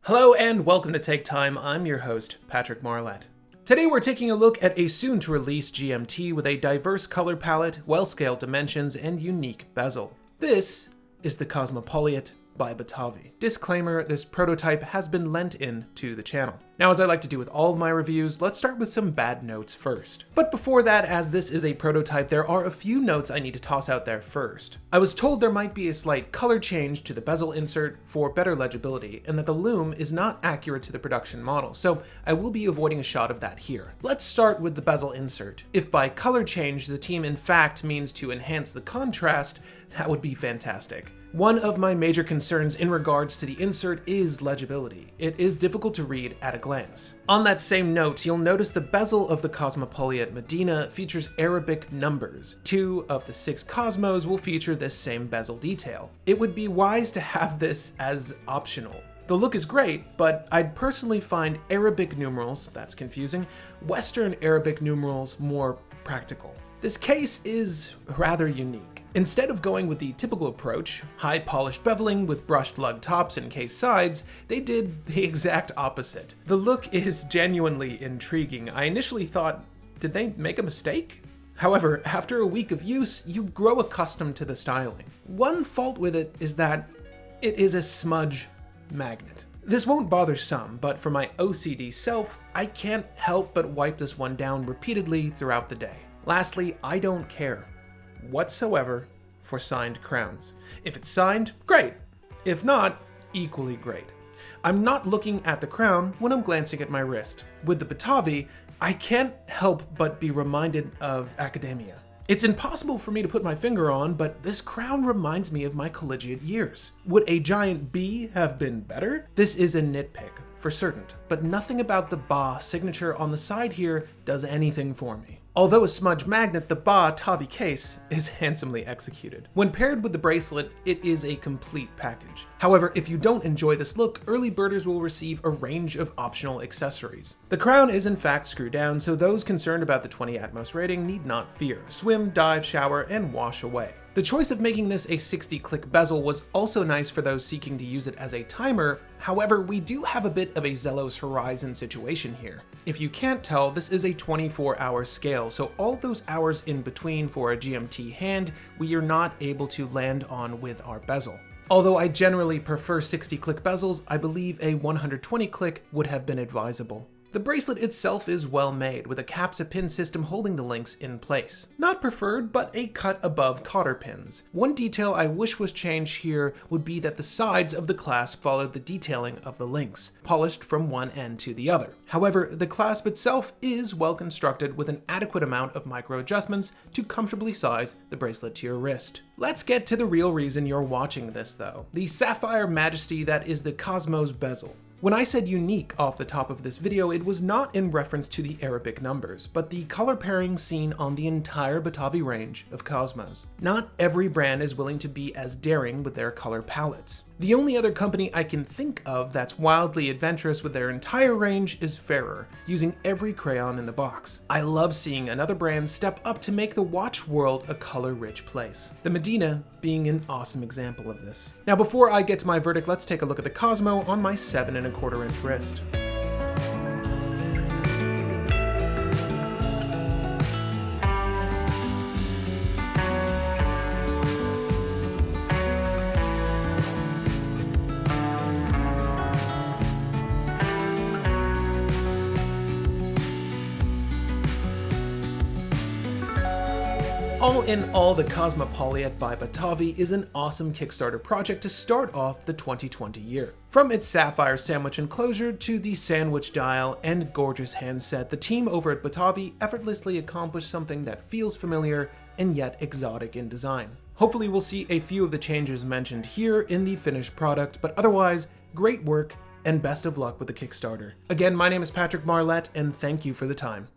Hello and welcome to Take Time. I'm your host, Patrick Marlett. Today we're taking a look at a soon-to-release GMT with a diverse color palette, well-scaled dimensions, and unique bezel. This is the Kosmopoliet by Batavi. Disclaimer, this prototype has been lent in to the channel. Now, as I like to do with all of my reviews, let's start with some bad notes first. But before that, as this is a prototype, there are a few notes I need to toss out there first. I was told there might be a slight color change to the bezel insert for better legibility, and that the loom is not accurate to the production model, so I will be avoiding a shot of that here. Let's start with the bezel insert. If by color change the team in fact means to enhance the contrast, that would be fantastic. One of my major concerns in regards to the insert is legibility. It is difficult to read at a glance. On that same note, you'll notice the bezel of the Kosmopoliet Medina features Arabic numbers. 2 of the 6 Cosmos will feature this same bezel detail. It would be wise to have this as optional. The look is great, but I'd personally find Arabic numerals, that's confusing, Western Arabic numerals more practical. This case is rather unique. Instead of going with the typical approach, high polished beveling with brushed lug tops and case sides, they did the exact opposite. The look is genuinely intriguing. I initially thought, did they make a mistake? However, after a week of use, you grow accustomed to the styling. One fault with it is that it is a smudge magnet. This won't bother some, but for my OCD self, I can't help but wipe this one down repeatedly throughout the day. Lastly, I don't care whatsoever for signed crowns. If it's signed, great. If not, equally great. I'm not looking at the crown when I'm glancing at my wrist. With the Batavi, I can't help but be reminded of academia. It's impossible for me to put my finger on, but this crown reminds me of my collegiate years. Would a giant B have been better? This is a nitpick, for certain, but nothing about the Ba signature on the side here does anything for me. Although a smudge magnet, the Batavi case is handsomely executed. When paired with the bracelet, it is a complete package. However, if you don't enjoy this look, early birders will receive a range of optional accessories. The crown is in fact screw down, so those concerned about the 20 Atmos rating need not fear. Swim, dive, shower, and wash away. The choice of making this a 60-click bezel was also nice for those seeking to use it as a timer. However, we do have a bit of a Zelos Horizon situation here. If you can't tell, this is a 24-hour scale, so all those hours in between for a GMT hand, we are not able to land on with our bezel. Although I generally prefer 60-click bezels, I believe a 120-click would have been advisable. The bracelet itself is well made, with a capsa-pin system holding the links in place. Not preferred, but a cut above cotter pins. One detail I wish was changed here would be that the sides of the clasp followed the detailing of the links, polished from one end to the other. However, the clasp itself is well constructed with an adequate amount of micro adjustments to comfortably size the bracelet to your wrist. Let's get to the real reason you're watching this though, the sapphire majesty that is the Cosmos bezel. When I said unique off the top of this video, it was not in reference to the Arabic numbers, but the color pairing seen on the entire Batavi range of Cosmos. Not every brand is willing to be as daring with their color palettes. The only other company I can think of that's wildly adventurous with their entire range is Ferrer, using every crayon in the box. I love seeing another brand step up to make the watch world a color-rich place. The Medina being an awesome example of this. Now before I get to my verdict, let's take a look at the Cosmo on my 7¼ inch wrist. All in all, the Kosmopoliet by Batavi is an awesome Kickstarter project to start off the 2020 year. From its sapphire sandwich enclosure to the sandwich dial and gorgeous handset, the team over at Batavi effortlessly accomplished something that feels familiar and yet exotic in design. Hopefully we'll see a few of the changes mentioned here in the finished product, but otherwise, great work and best of luck with the Kickstarter. Again, my name is Patrick Marlett, and thank you for the time.